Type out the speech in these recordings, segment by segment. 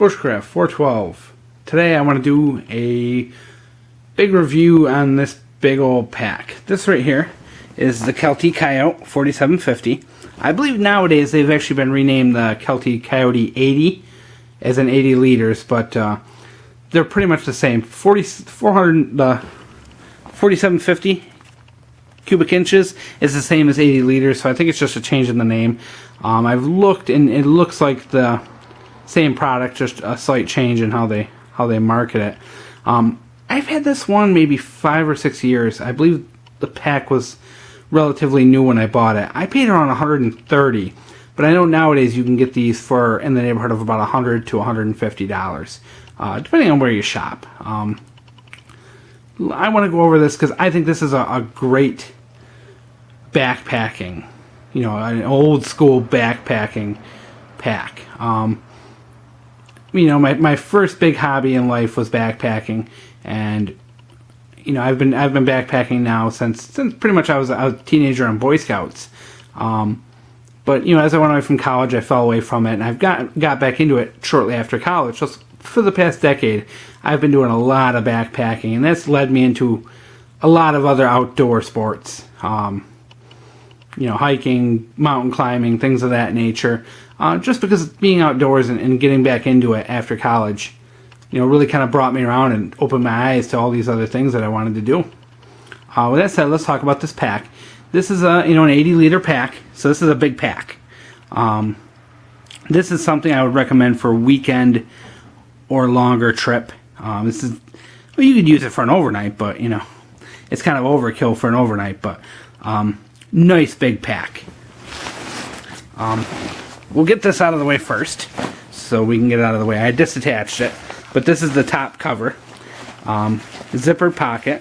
Bushcraft 412. Today I want to do a big review on this big old pack. This right here is the Kelty Coyote 4750. I believe nowadays they've actually been renamed the Kelty Coyote 80 as in 80 liters, but they're pretty much the same. 4750 cubic inches is the same as 80 liters, so I think it's just a change in the name. I've looked and it looks like the same product, just a slight change in how they market it. I've had this one maybe 5 or 6 years. I believe the pack was relatively new when I bought it. I paid around $130, but I know nowadays you can get these for in the neighborhood of about $100 to $150, depending on where you shop. I want to go over this because I think this is a great backpacking, an old school backpacking pack. My first big hobby in life was backpacking, and I've been backpacking now since pretty much I was a teenager on Boy Scouts. But as I went away from college, I fell away from it, and I've got back into it shortly after college. So for the past decade, I've been doing a lot of backpacking, and that's led me into a lot of other outdoor sports. Hiking, mountain climbing, things of that nature. Just because being outdoors and getting back into it after college, really kind of brought me around and opened my eyes to all these other things that I wanted to do. With that said, let's talk about this pack. This is an 80 liter pack, so this is a big pack. This is something I would recommend for a weekend or longer trip. You could use it for an overnight, but it's kind of overkill for an overnight. But nice big pack. We'll get this out of the way first, so we can get it out of the way. I disattached it, but this is the top cover. Zippered pocket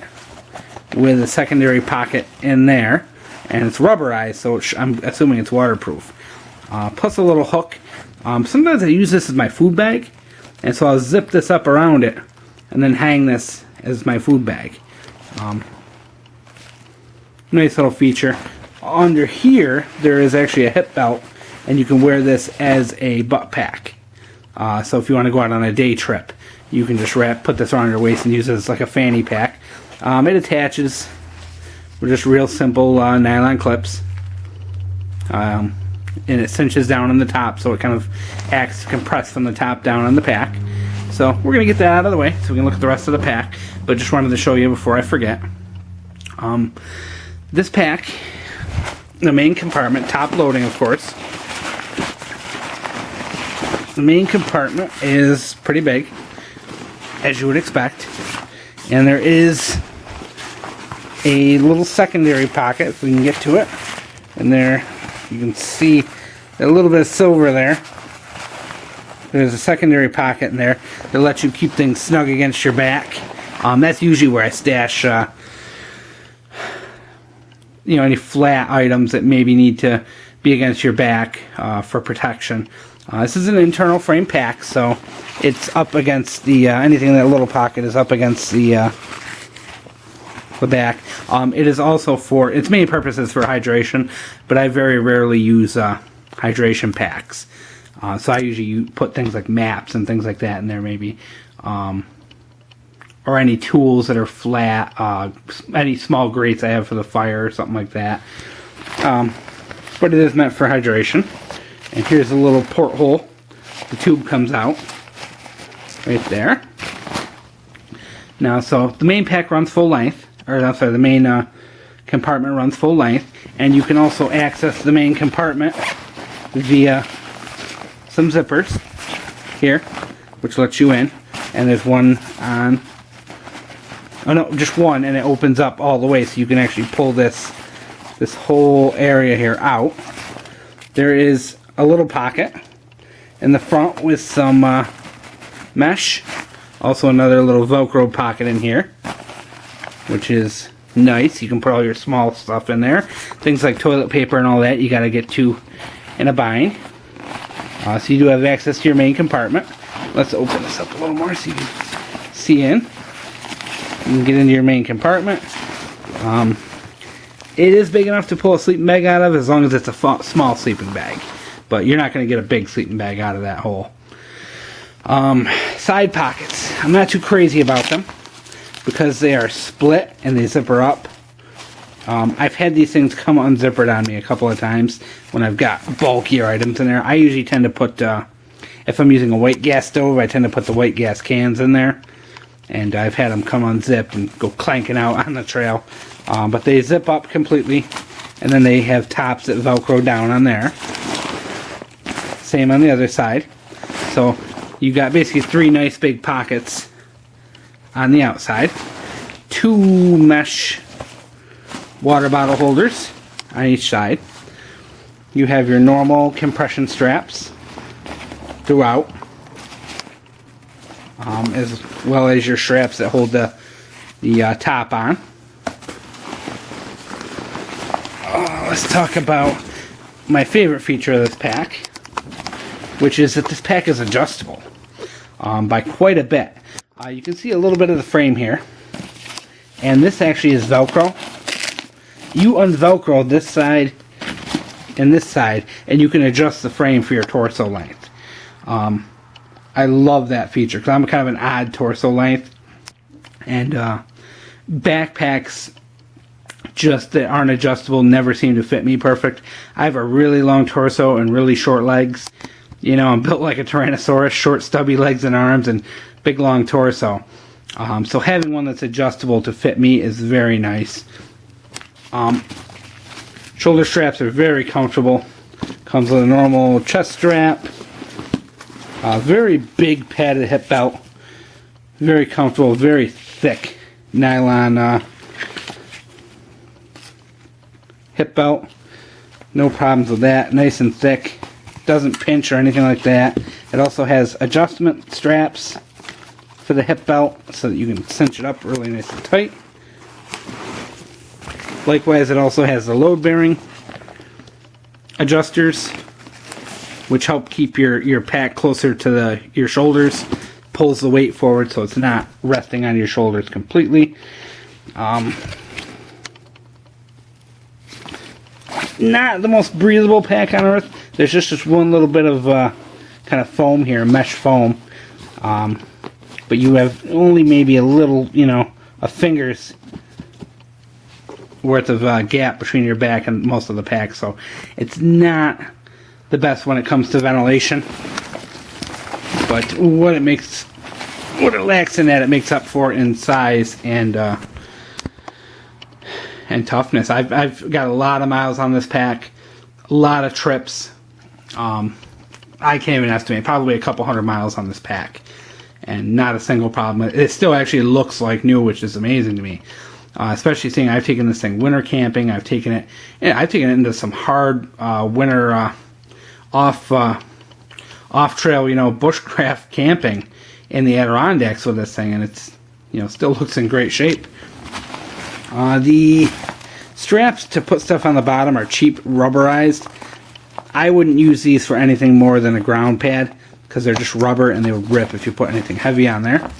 with a secondary pocket in there, and it's rubberized, so I'm assuming it's waterproof. Plus a little hook. Sometimes I use this as my food bag, and so I'll zip this up around it, and then hang this as my food bag. Nice little feature. Under here, there is actually a hip belt, and you can wear this as a butt pack. So if you want to go out on a day trip, you can just put this around your waist and use it as like a fanny pack. It attaches with just real simple nylon clips. And it cinches down on the top, so it kind of acts compressed from the top down on the pack. So we're going to get that out of the way so we can look at the rest of the pack. But just wanted to show you before I forget. This pack, the main compartment, top loading of course. The main compartment is pretty big, as you would expect. And there is a little secondary pocket, if we can get to it. And there, you can see a little bit of silver there. There's a secondary pocket in there that lets you keep things snug against your back. That's usually where I stash any flat items that maybe need to be against your back for protection. This is an internal frame pack, so it's up against the anything in that little pocket is up against the back. It is also for its main purpose is for hydration, but I very rarely use hydration packs. So I usually put things like maps and things like that in there, maybe, or any tools that are flat, any small grates I have for the fire or something like that. But it is meant for hydration. And here's a little porthole. The tube comes out right there. Now, so the main pack runs full length, the main compartment runs full length, and you can also access the main compartment via some zippers here, which lets you in. And there's one on, just one, and it opens up all the way, so you can actually pull this whole area here out. There is a little pocket in the front with some mesh. Also another little Velcro pocket in here, which is nice. You can put all your small stuff in there. Things like toilet paper and all that you got to get to in a bind. So you do have access to your main compartment. Let's open this up a little more so you can see in. You can get into your main compartment. It is big enough to pull a sleeping bag out of as long as it's a small sleeping bag. But you're not going to get a big sleeping bag out of that hole. Side pockets. I'm not too crazy about them because they are split and they zipper up. I've had these things come unzippered on me a couple of times when I've got bulkier items in there. I usually tend to put, if I'm using a white gas stove, I tend to put the white gas cans in there. And I've had them come unzipped and go clanking out on the trail. But they zip up completely, and then they have tops that Velcro down on there. Same on the other side. So you got basically 3 nice big pockets on the outside. 2 mesh water bottle holders on each side. You have your normal compression straps throughout, as well as your straps that hold the top on. Let's talk about my favorite feature of this pack, which is that this pack is adjustable by quite a bit. You can see a little bit of the frame here, and this actually is Velcro. You unvelcro this side and this side, and you can adjust the frame for your torso length. I love that feature because I'm kind of an odd torso length, and backpacks just that aren't adjustable never seem to fit me perfect. I have a really long torso and really short legs. You know, I'm built like a Tyrannosaurus, short stubby legs and arms and big long torso. So having one that's adjustable to fit me is very nice. Shoulder straps are very comfortable. Comes with a normal chest strap. Very big padded hip belt. Very comfortable, very thick nylon hip belt. No problems with that. Nice and thick. Doesn't pinch or anything like that. It also has adjustment straps for the hip belt so that you can cinch it up really nice and tight. Likewise, it also has the load bearing adjusters, which help keep your pack closer to your shoulders. Pulls the weight forward so it's not resting on your shoulders completely. Not the most breathable pack on earth. There's just one little bit of kind of foam here, mesh foam. But you have only maybe a little, you know, a finger's worth of gap between your back and most of the pack. So it's not the best when it comes to ventilation. But what it lacks in that, it makes up for in size and toughness. I've got a lot of miles on this pack, a lot of trips. I can't even estimate, probably a couple 100 miles on this pack, and not a single problem. It still actually looks like new, which is amazing to me. Especially seeing I've taken this thing winter camping. I've taken it into some hard winter off trail, you know, bushcraft camping in the Adirondacks with this thing, and it's, you know, still looks in great shape. The straps to put stuff on the bottom are cheap rubberized. I wouldn't use these for anything more than a ground pad because they're just rubber and they would rip if you put anything heavy on there.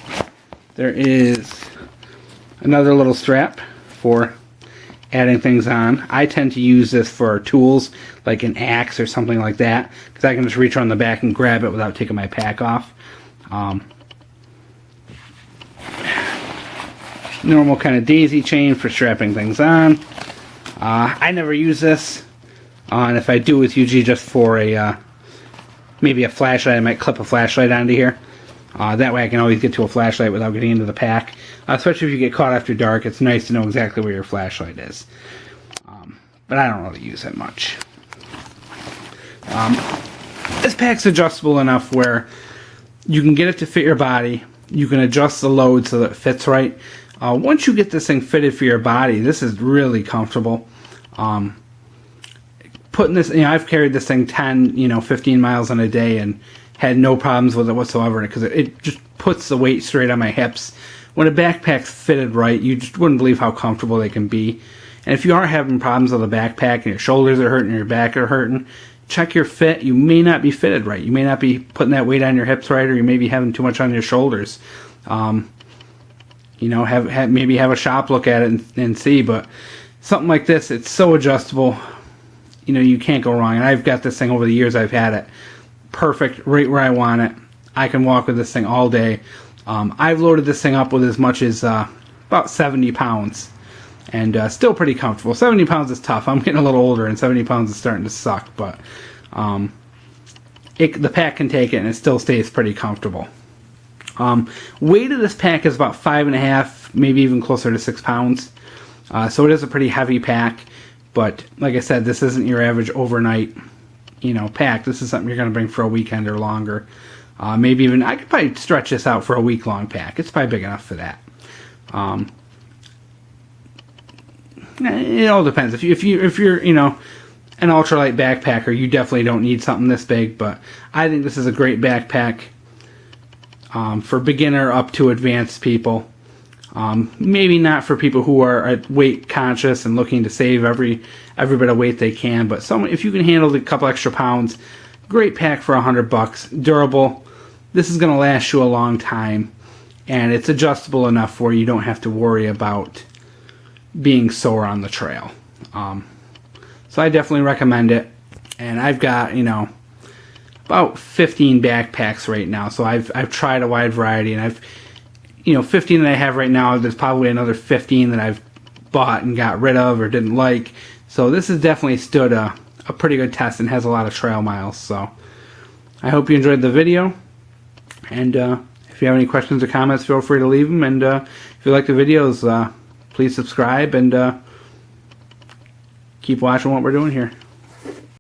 There is another little strap for adding things on. I tend to use this for tools like an axe or something like that because I can just reach around the back and grab it without taking my pack off. Normal kind of daisy chain for strapping things on. I never use this, and if I do, it's usually just for maybe a flashlight. I might clip a flashlight onto here. That way I can always get to a flashlight without getting into the pack. Especially if you get caught after dark, it's nice to know exactly where your flashlight is. But I don't really use it much. This pack's adjustable enough where you can get it to fit your body. You can adjust the load so that it fits right. Once you get this thing fitted for your body, this is really comfortable. Putting this, you know, I've carried this thing 10, 15 miles in a day and had no problems with it whatsoever because it just puts the weight straight on my hips. When a backpack's fitted right, you just wouldn't believe how comfortable they can be. And if you are having problems with a backpack and your shoulders are hurting or your back are hurting, check your fit. You may not be fitted right. You may not be putting that weight on your hips right, or you may be having too much on your shoulders. Maybe have a shop look at it and see. But something like this, it's so adjustable. You can't go wrong. And I've got this thing over the years I've had it perfect, right where I want it. I can walk with this thing all day. I've loaded this thing up with as much as about 70 pounds, and still pretty comfortable. 70 pounds is tough. I'm getting a little older, and 70 pounds is starting to suck, but the pack can take it, and it still stays pretty comfortable. Weight of this pack is about 5.5, maybe even closer to 6 pounds. So it is a pretty heavy pack, but like I said, this isn't your average overnight, pack. This is something you're going to bring for a weekend or longer. Maybe even, I could probably stretch this out for a week-long pack. It's probably big enough for that. It all depends. If you're an ultralight backpacker, you definitely don't need something this big, but I think this is a great backpack for beginner up to advanced people. Maybe not for people who are weight conscious and looking to save every bit of weight they can, but if you can handle a couple extra pounds, great pack for $100. Durable. This is going to last you a long time, and it's adjustable enough where you don't have to worry about being sore on the trail. So I definitely recommend it, and I've got about 15 backpacks right now. So I've tried a wide variety, and I've 15 that I have right now. There's probably another 15 that I've bought and got rid of or didn't like. So this has definitely stood a pretty good test and has a lot of trail miles. So I hope you enjoyed the video, and if you have any questions or comments, feel free to leave them, and if you like the videos, please subscribe and keep watching what we're doing here.